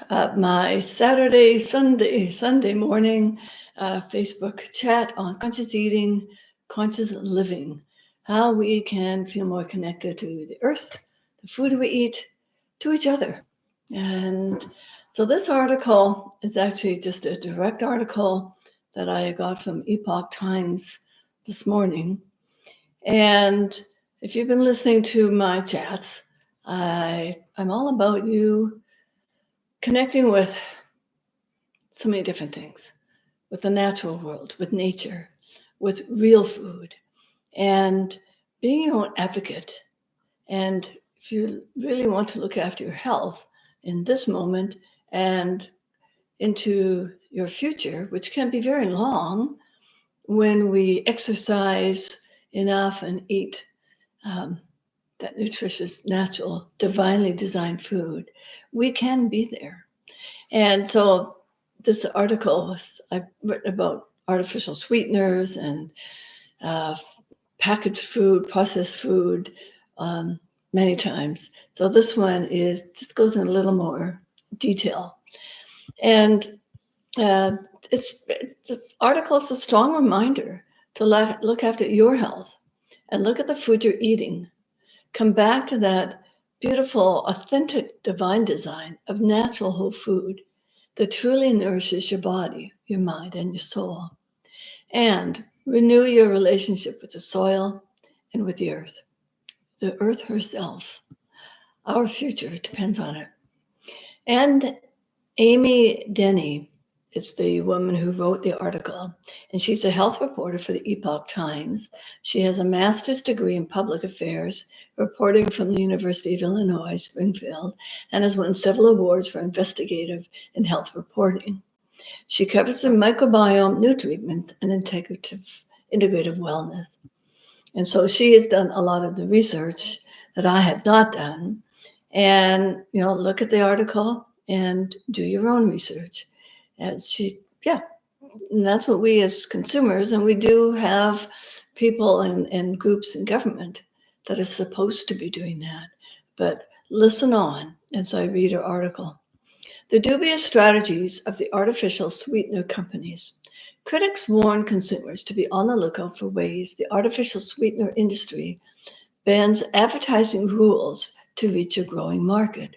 my Sunday morning Facebook chat on conscious eating, conscious living, how we can feel more connected to the earth, the food we eat, to each other. And so this article is actually just a direct article that I got from Epoch Times this morning. And if you've been listening to my chats, I'm all about you connecting with so many different things, with the natural world, with nature, with real food, and being your own advocate. And if you really want to look after your health in this moment and into your future, which can be very long when we exercise enough and eat that nutritious, natural, divinely designed food, we can be there. And so this article I've written about artificial sweeteners and uh, packaged food, processed food, many times. So this one just goes in a little more detail. And uh, this article is a strong reminder to look after your health and look at the food you're eating. Come back to that beautiful, authentic, divine design of natural whole food that truly nourishes your body, your mind, and your soul. And renew your relationship with the soil and with the earth herself. Our future depends on it. And Amy Denney is the woman who wrote the article, and she's a health reporter for the Epoch Times. She has a master's degree in public affairs, reporting from the University of Illinois, Springfield, and has won several awards for investigative and health reporting. She covers the microbiome, new treatments, and integrative wellness. And so she has done a lot of the research that I have not done. And, look at the article and do your own research. And and that's what we as consumers, and we do have people and groups in government that are supposed to be doing that. But listen on as I read her article. The dubious strategies of the artificial sweetener companies. Critics warn consumers to be on the lookout for ways the artificial sweetener industry bends advertising rules to reach a growing market.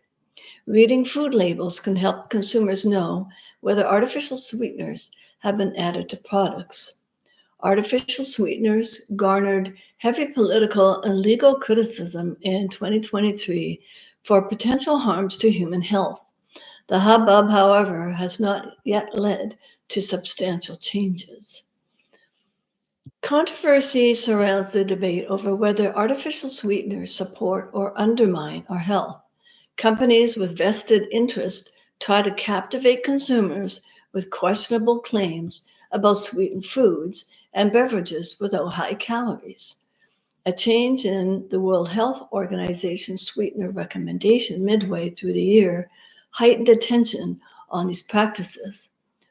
Reading food labels can help consumers know whether artificial sweeteners have been added to products. Artificial sweeteners garnered heavy political and legal criticism in 2023 for potential harms to human health. The hubbub, however, has not yet led to substantial changes. Controversy surrounds the debate over whether artificial sweeteners support or undermine our health. Companies with vested interest try to captivate consumers with questionable claims about sweetened foods and beverages without high calories. A change in the World Health Organization's sweetener recommendation midway through the year heightened attention on these practices.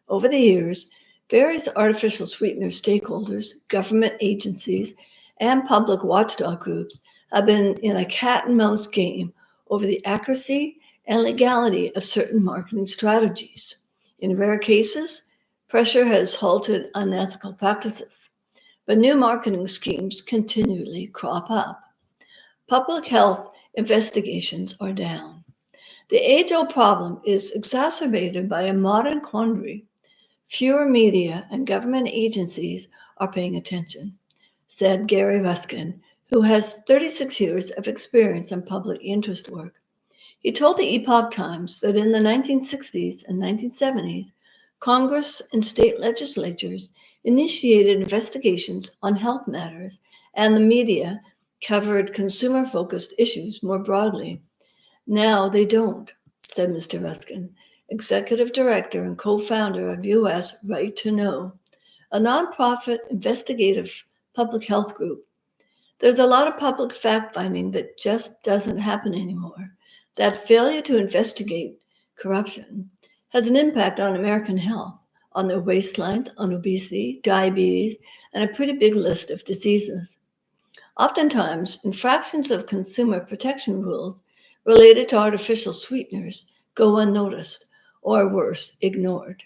Over the years, various artificial sweetener stakeholders, government agencies, and public watchdog groups have been in a cat and mouse game over the accuracy and legality of certain marketing strategies. In rare cases, pressure has halted unethical practices, but new marketing schemes continually crop up. Public health investigations are down. The age-old problem is exacerbated by a modern quandary. Fewer media and government agencies are paying attention, said Gary Ruskin, who has 36 years of experience in public interest work. He told the Epoch Times that in the 1960s and 1970s, Congress and state legislatures initiated investigations on health matters, and the media covered consumer-focused issues more broadly. Now they don't, said Mr. Ruskin, executive director and co-founder of U.S. Right to Know, a nonprofit investigative public health group. There's a lot of public fact-finding that just doesn't happen anymore. That failure to investigate corruption has an impact on American health, on their waistlines, on obesity, diabetes, and a pretty big list of diseases. Oftentimes, infractions of consumer protection rules related to artificial sweeteners go unnoticed, or worse, ignored.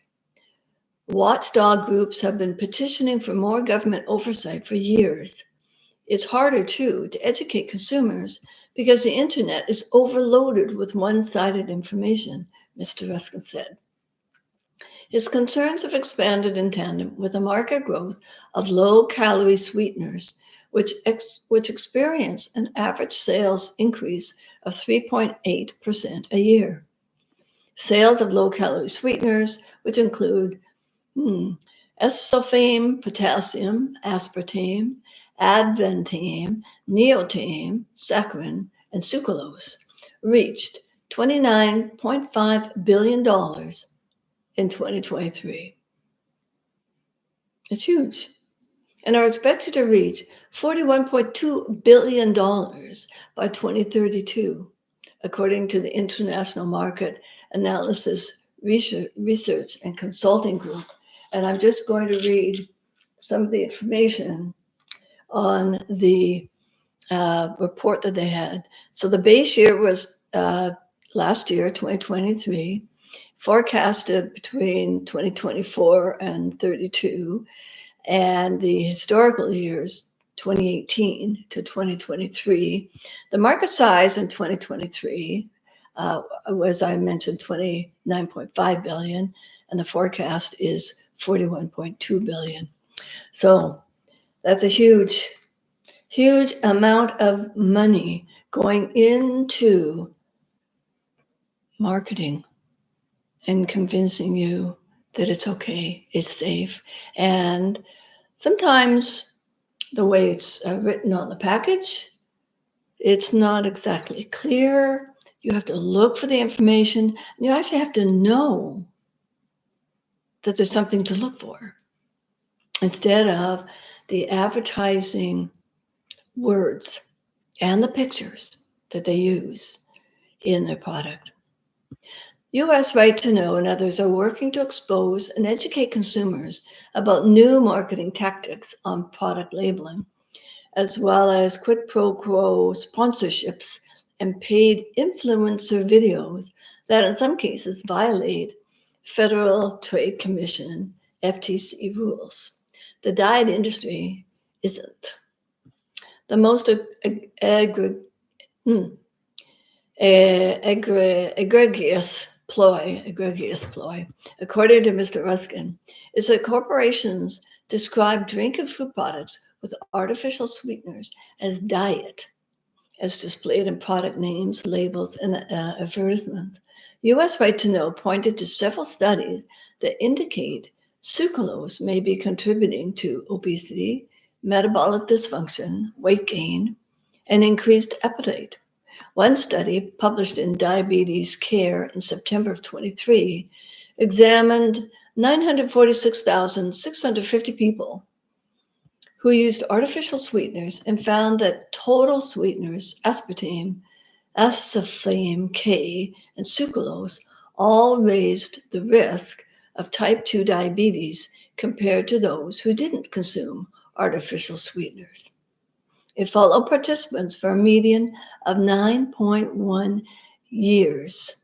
Watchdog groups have been petitioning for more government oversight for years. It's harder, too, to educate consumers because the internet is overloaded with one-sided information, Mr. Ruskin said. His concerns have expanded in tandem with the market growth of low-calorie sweeteners, which experience an average sales increase of 3.8% a year. Sales of low-calorie sweeteners, which include acesulfame, potassium, aspartame, advantame, neotame, saccharin, and sucralose, reached $29.5 billion in 2023. It's huge. And are expected to reach $41.2 billion by 2032, according to the International Market Analysis Research and Consulting Group. And I'm just going to read some of the information on the report that they had. So the base year was last year, 2023, forecasted between 2024 and 32, and the historical years, 2018 to 2023. The market size in 2023 was, I mentioned, 29.5 billion, and the forecast is 41.2 billion. So that's a huge amount of money going into marketing and convincing you that it's okay, it's safe. And sometimes the way it's written on the package, it's not exactly clear. You have to look for the information, and you actually have to know that there's something to look for instead of the advertising words and the pictures that they use in their product. U.S. Right to Know and others are working to expose and educate consumers about new marketing tactics on product labeling, as well as quid pro quo sponsorships and paid influencer videos that in some cases violate Federal Trade Commission FTC rules. The diet industry isn't. The most egregious ploy, according to Mr. Ruskin, is that corporations describe drink and food products with artificial sweeteners as diet, as displayed in product names, labels, and advertisements. U.S. Right to Know pointed to several studies that indicate sucralose may be contributing to obesity, metabolic dysfunction, weight gain, and increased appetite. One study published in Diabetes Care in September of 23 examined 946,650 people who used artificial sweeteners and found that total sweeteners, aspartame, acesulfame K, and sucralose all raised the risk of type 2 diabetes compared to those who didn't consume artificial sweeteners. It followed participants for a median of 9.1 years.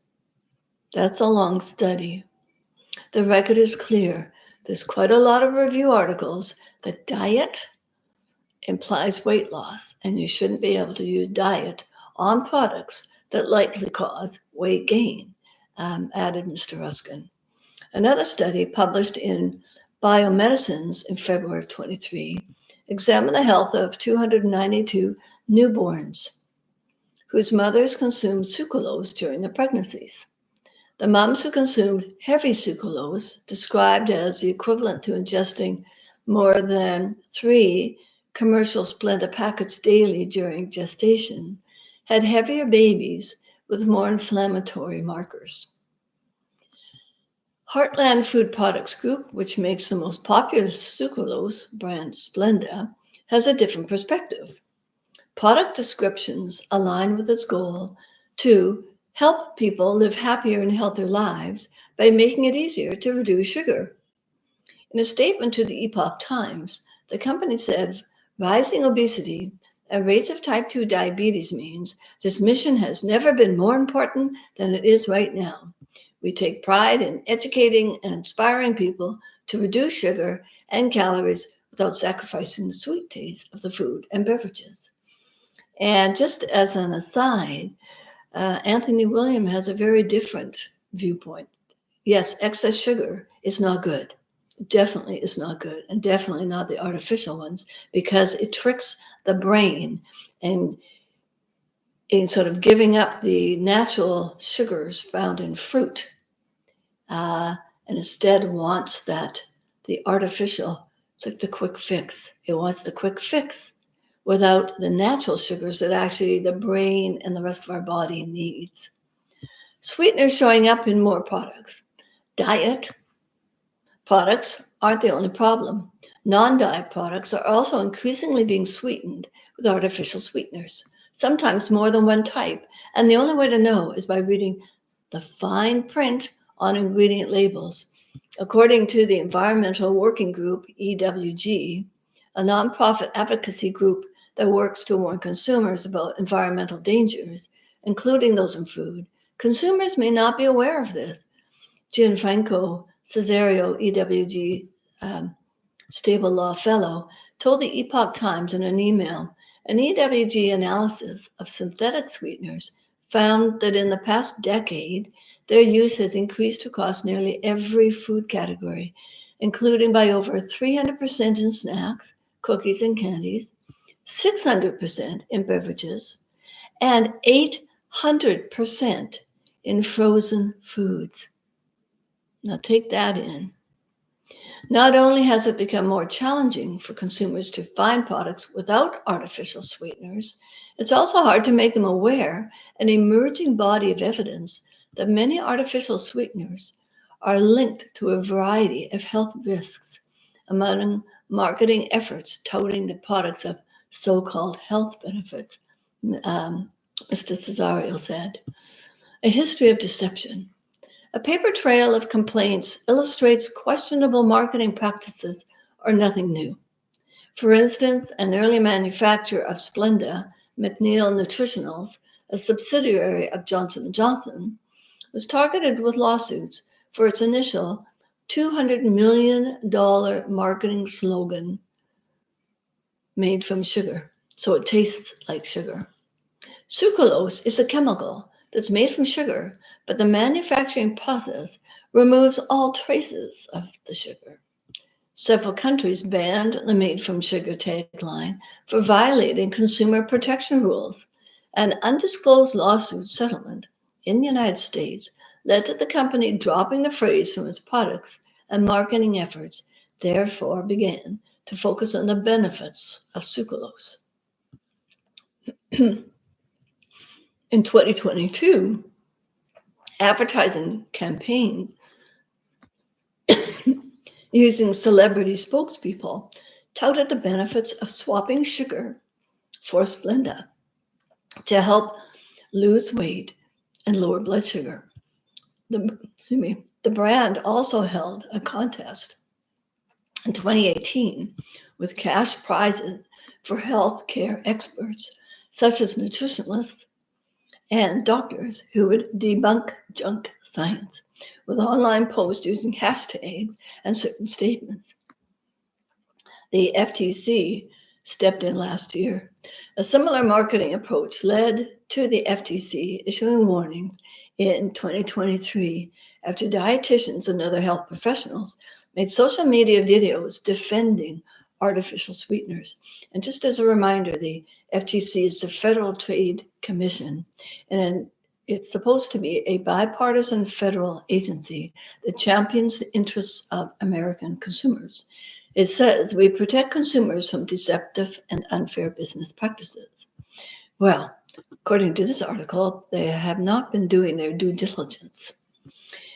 That's a long study. The record is clear. There's quite a lot of review articles that diet implies weight loss, and you shouldn't be able to use diet on products that likely cause weight gain, added Mr. Ruskin. Another study published in Biomedicines in February of 23 examined the health of 292 newborns whose mothers consumed sucralose during their pregnancies. The moms who consumed heavy sucralose, described as the equivalent to ingesting more than 3 commercial Splenda packets daily during gestation, had heavier babies with more inflammatory markers. Heartland Food Products Group, which makes the most popular sucralose brand Splenda, has a different perspective. Product descriptions align with its goal to help people live happier and healthier lives by making it easier to reduce sugar. In a statement to the Epoch Times, the company said, rising obesity and rates of type 2 diabetes means this mission has never been more important than it is right now. We take pride in educating and inspiring people to reduce sugar and calories without sacrificing the sweet taste of the food and beverages. And just as an aside, Anthony William has a very different viewpoint. Yes, excess sugar is not good. Definitely is not good, and definitely not the artificial ones, because it tricks the brain and in sort of giving up the natural sugars found in fruit, and instead wants the artificial. It's like the quick fix. It wants the quick fix without the natural sugars that actually the brain and the rest of our body needs. Sweeteners showing up in more products. Diet products aren't the only problem. Non-diet products are also increasingly being sweetened with artificial sweeteners, sometimes more than one type. And the only way to know is by reading the fine print on ingredient labels. According to the Environmental Working Group, EWG, a nonprofit advocacy group that works to warn consumers about environmental dangers, including those in food, consumers may not be aware of this. Gianfranco Cesario, EWG Stable Law Fellow, told the Epoch Times in an email, an EWG analysis of synthetic sweeteners found that in the past decade, their use has increased across nearly every food category, including by over 300% in snacks, cookies, and candies, 600% in beverages, and 800% in frozen foods. Now take that in. Not only has it become more challenging for consumers to find products without artificial sweeteners, it's also hard to make them aware an emerging body of evidence that many artificial sweeteners are linked to a variety of health risks among marketing efforts touting the products of so-called health benefits, Mr. Cesario said. A history of deception. A paper trail of complaints illustrates questionable marketing practices are nothing new. For instance, an early manufacturer of Splenda, McNeil Nutritionals, a subsidiary of Johnson & Johnson, was targeted with lawsuits for its initial $200 million marketing slogan, made from sugar, so it tastes like sugar. Sucralose is a chemical that's made from sugar, but the manufacturing process removes all traces of the sugar. Several countries banned the made from sugar tagline for violating consumer protection rules. An undisclosed lawsuit settlement in the United States led to the company dropping the phrase from its products, and marketing efforts therefore began to focus on the benefits of sucralose. In 2022, advertising campaigns using celebrity spokespeople touted the benefits of swapping sugar for Splenda to help lose weight and lower blood sugar. The brand also held a contest in 2018 with cash prizes for healthcare experts, such as nutritionists and doctors who would debunk junk science with online posts using hashtags and certain statements. The FTC stepped in last year. A similar marketing approach led to the FTC issuing warnings in 2023 after dietitians and other health professionals made social media videos defending artificial sweeteners. And just as a reminder, the FTC is the Federal Trade Commission, and it's supposed to be a bipartisan federal agency that champions the interests of American consumers. It says we protect consumers from deceptive and unfair business practices. Well, according to this article, they have not been doing their due diligence.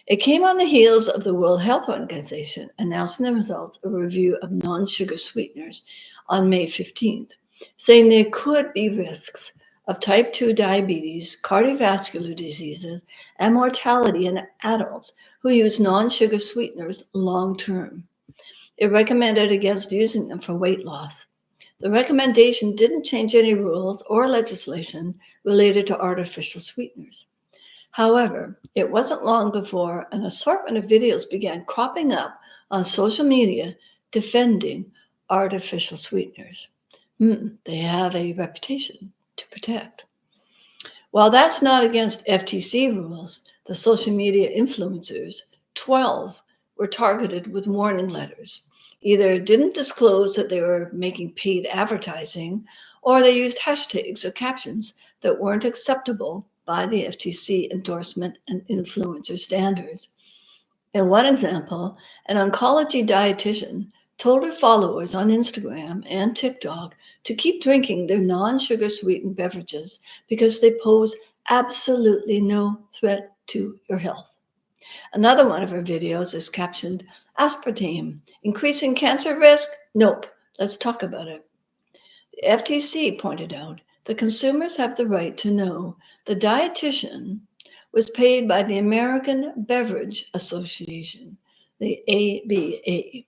It came on the heels of the World Health Organization announcing the results of a review of non-sugar sweeteners on May 15th, saying there could be risks of type 2 diabetes, cardiovascular diseases, and mortality in adults who use non-sugar sweeteners long-term. It recommended against using them for weight loss. The recommendation didn't change any rules or legislation related to artificial sweeteners. However, it wasn't long before an assortment of videos began cropping up on social media defending artificial sweeteners. They have a reputation to protect. While that's not against FTC rules, the social media influencers, 12, were targeted with warning letters. Either didn't disclose that they were making paid advertising, or they used hashtags or captions that weren't acceptable by the FTC endorsement and influencer standards. In one example, an oncology dietitian told her followers on Instagram and TikTok to keep drinking their non-sugar sweetened beverages because they pose absolutely no threat to your health. Another one of her videos is captioned, "Aspartame, increasing cancer risk? Nope, let's talk about it." The FTC pointed out that consumers have the right to know the dietitian was paid by the American Beverage Association, the ABA.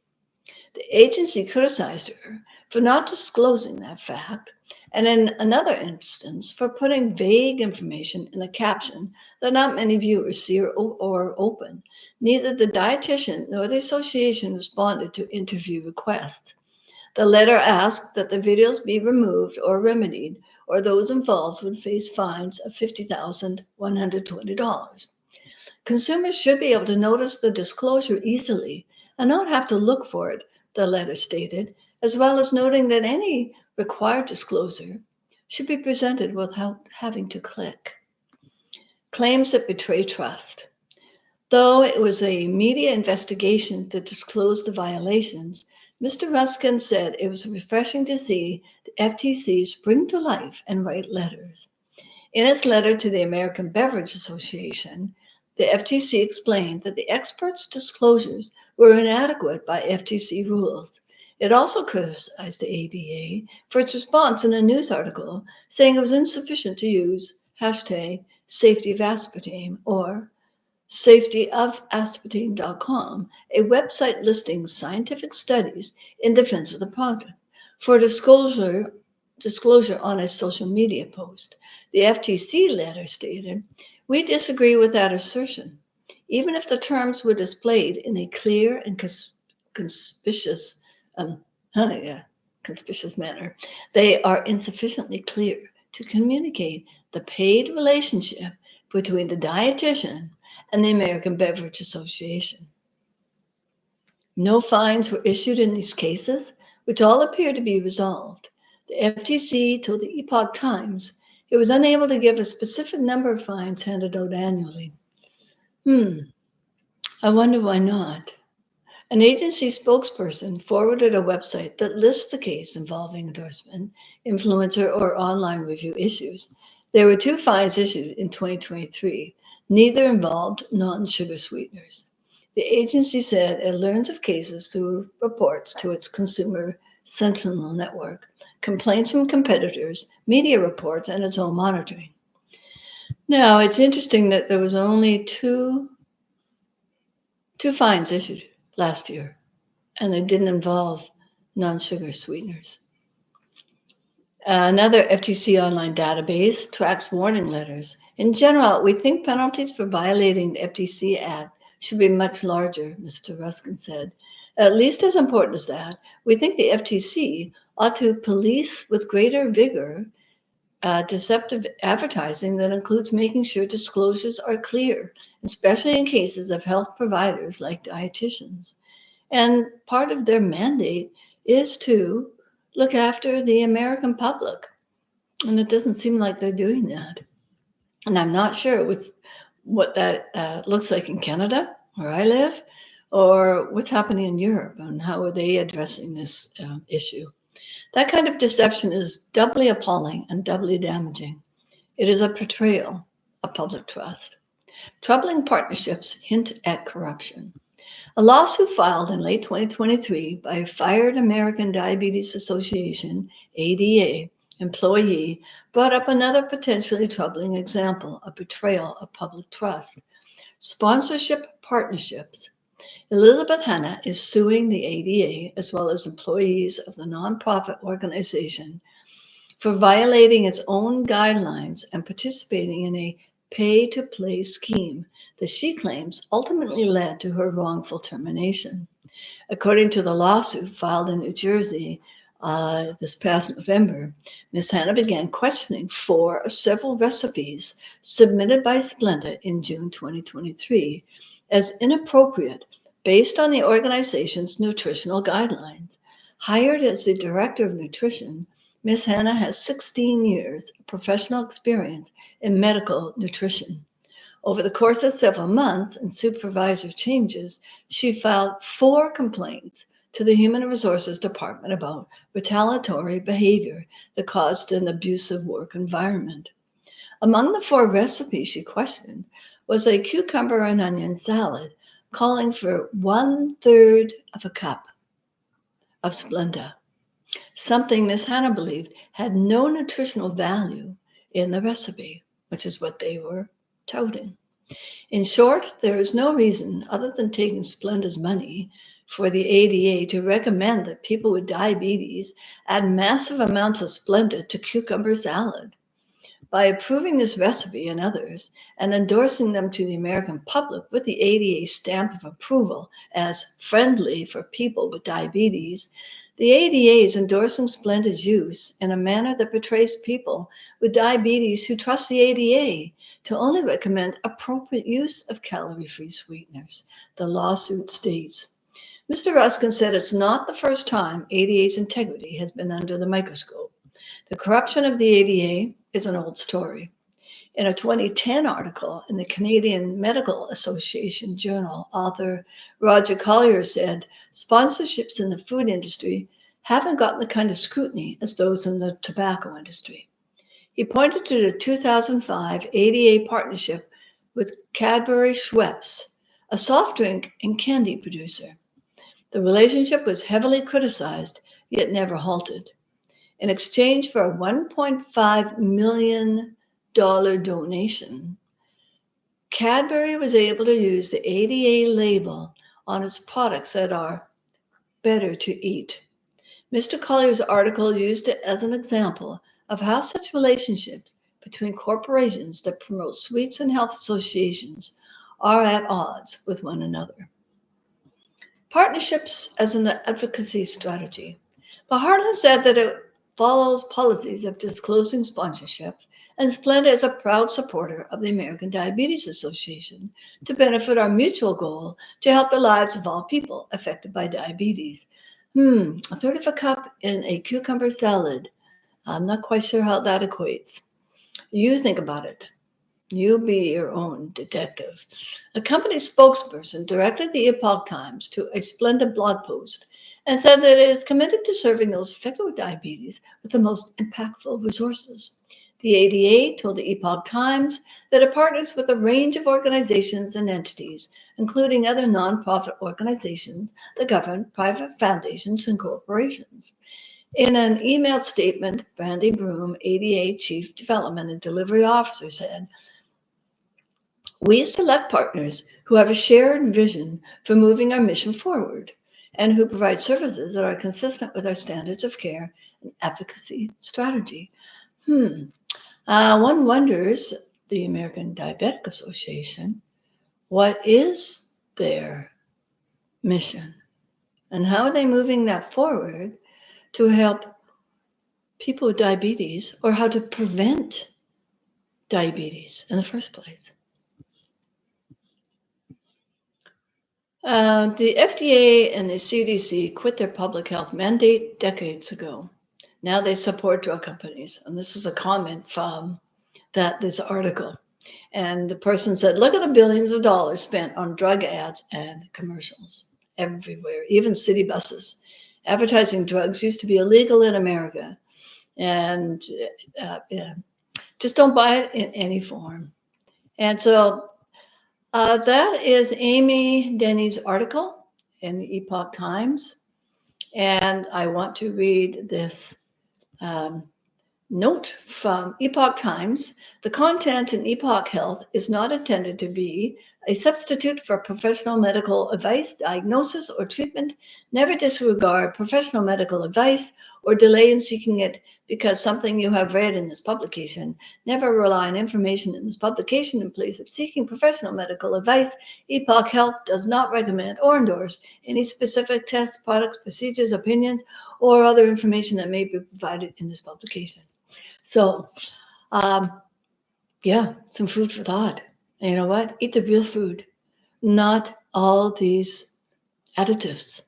The agency criticized her for not disclosing that fact, and in another instance, for putting vague information in a caption that not many viewers see or open. Neither the dietitian nor the association responded to interview requests. The letter asked that the videos be removed or remedied, or those involved would face fines of $50,120. Consumers should be able to notice the disclosure easily and not have to look for it, the letter stated, as well as noting that any required disclosure should be presented without having to click. Claims that betray trust. Though it was a media investigation that disclosed the violations, Mr. Ruskin said it was refreshing to see the FTC spring to life and write letters. In its letter to the American Beverage Association, the FTC explained that the experts' disclosures were inadequate by FTC rules. It also criticized the ABA for its response in a news article, saying it was insufficient to use hashtag safety of aspartame or safetyofaspartame.com, a website listing scientific studies in defense of the product, for disclosure on a social media post. The FTC letter stated, "We disagree with that assertion. Even if the terms were displayed in a clear and conspicuous manner, they are insufficiently clear to communicate the paid relationship between the dietitian and the American Beverage Association." No fines were issued in these cases, which all appear to be resolved. The FTC told the Epoch Times it was unable to give a specific number of fines handed out annually. I wonder why not. An agency spokesperson forwarded a website that lists the case involving endorsement, influencer, or online review issues. There were 2 fines issued in 2023. Neither involved non-sugar sweeteners. The agency said it learns of cases through reports to its Consumer Sentinel network, complaints from competitors, media reports, and its own monitoring. Now, it's interesting that there was only two fines issued last year, and they didn't involve non-sugar sweeteners. Another FTC online database tracks warning letters. In general, we think penalties for violating the FTC Act should be much larger, Mr. Ruskin said. At least as important as that, we think the FTC ought to police with greater vigor deceptive advertising that includes making sure disclosures are clear, especially in cases of health providers like dietitians. And part of their mandate is to look after the American public. And it doesn't seem like they're doing that. And I'm not sure what that looks like in Canada, where I live, or what's happening in Europe and how are they addressing this issue. That kind of deception is doubly appalling and doubly damaging. It is a betrayal of public trust. Troubling partnerships hint at corruption. A lawsuit filed in late 2023 by a fired American Diabetes Association, ADA, employee brought up another potentially troubling example of betrayal of public trust. Sponsorship partnerships. Elizabeth Hanna is suing the ADA as well as employees of the nonprofit organization for violating its own guidelines and participating in a pay-to-play scheme that she claims ultimately led to her wrongful termination. According to the lawsuit filed in New Jersey this past November, Ms. Hanna began questioning 4 of several recipes submitted by Splenda in June 2023 as inappropriate based on the organization's nutritional guidelines. Hired as the director of nutrition, Ms. Hanna has 16 years of professional experience in medical nutrition. Over the course of several months and supervisor changes, she filed 4 complaints to the Human Resources Department about retaliatory behavior that caused an abusive work environment. Among the 4 recipes she questioned was a cucumber and onion salad, calling for 1/3 of a cup of Splenda, something Ms. Hanna believed had no nutritional value in the recipe, which is what they were touting. In short, there is no reason other than taking Splenda's money for the ADA to recommend that people with diabetes add massive amounts of Splenda to cucumber salad. By approving this recipe and others and endorsing them to the American public with the ADA stamp of approval as friendly for people with diabetes, the ADA is endorsing Splenda's use in a manner that betrays people with diabetes who trust the ADA to only recommend appropriate use of calorie-free sweeteners, the lawsuit states. Mr. Ruskin said it's not the first time ADA's integrity has been under the microscope. The corruption of the ADA is an old story. In a 2010 article in the Canadian Medical Association Journal, author Roger Collier said sponsorships in the food industry haven't gotten the kind of scrutiny as those in the tobacco industry. He pointed to the 2005 ADA partnership with Cadbury Schweppes, a soft drink and candy producer. The relationship was heavily criticized, yet never halted. In exchange for a $1.5 million donation, Cadbury was able to use the ADA label on its products that are better to eat. Mr. Collier's article used it as an example of how such relationships between corporations that promote sweets and health associations are at odds with one another. Partnerships as an advocacy strategy. Bahar has said that it follows policies of disclosing sponsorships, and Splenda is a proud supporter of the American Diabetes Association to benefit our mutual goal to help the lives of all people affected by diabetes. 1/3 of a cup in a cucumber salad. I'm not quite sure how that equates. You think about it. You be your own detective. A company spokesperson directed the Epoch Times to a Splenda blog post and said that it is committed to serving those affected with diabetes with the most impactful resources. The ADA told the Epoch Times that it partners with a range of organizations and entities, including other nonprofit organizations, the government, private foundations, and corporations. In an emailed statement, Brandy Broom, ADA Chief Development and Delivery Officer, said, "We select partners who have a shared vision for moving our mission forward and who provide services that are consistent with our standards of care and advocacy strategy." One wonders, the American Diabetic Association, what is their mission and how are they moving that forward to help people with diabetes, or how to prevent diabetes in the first place. The FDA and the CDC quit their public health mandate decades ago. Now they support drug companies. And this is a comment from this article. And the person said, look at the billions of dollars spent on drug ads and commercials everywhere, even city buses. Advertising drugs used to be illegal in America. And just don't buy it in any form. And so that is Amy Denney's article in the Epoch Times. And I want to read this note from Epoch Times. The content in Epoch Health is not intended to be a substitute for professional medical advice, diagnosis, or treatment. Never disregard professional medical advice or delay in seeking it because something you have read in this publication. Never rely on information in this publication in place of seeking professional medical advice. Epoch Health does not recommend or endorse any specific tests, products, procedures, opinions, or other information that may be provided in this publication. So, yeah, some food for thought. And you know what? Eat the real food, not all these additives.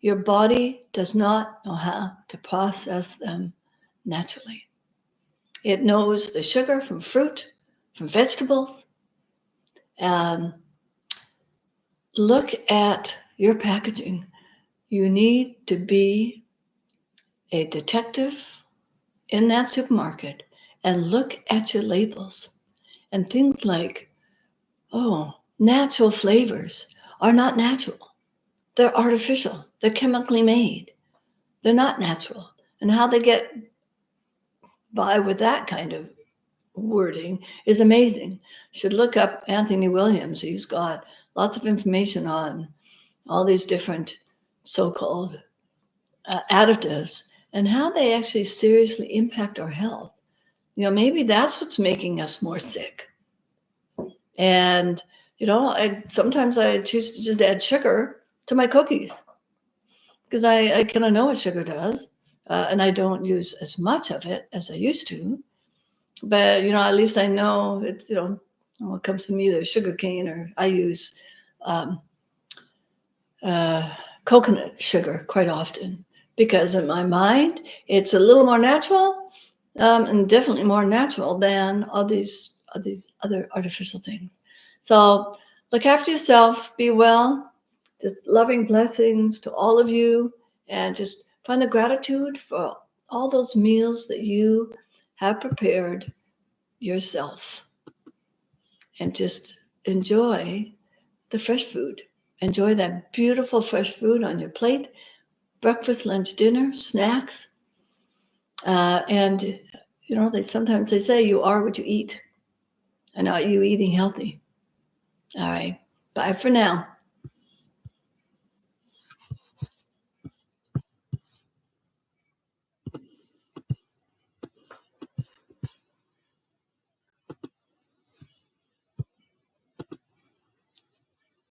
Your body does not know how to process them naturally. It knows the sugar from fruit, from vegetables. Look at your packaging. You need to be a detective in that supermarket and look at your labels. And things like, oh, natural flavors are not natural. They're artificial. They're chemically made. They're not natural. And how they get by with that kind of wording is amazing. Should look up Anthony Williams. He's got lots of information on all these different so-called additives and how they actually seriously impact our health. You know, maybe that's what's making us more sick. And, you know, sometimes I choose to just add sugar to my cookies because I kind of know what sugar does. And I don't use as much of it as I used to. But, you know, at least I know it's, you know, it comes from either sugar cane or I use coconut sugar quite often because in my mind, it's a little more natural and definitely more natural than all these other artificial things. So look after yourself, be well, just loving blessings to all of you, and just find the gratitude for all those meals that you have prepared yourself and just enjoy the fresh food. Enjoy that beautiful fresh food on your plate, breakfast, lunch, dinner, snacks. And, you know, sometimes they say you are what you eat. And are you eating healthy? All right. Bye for now.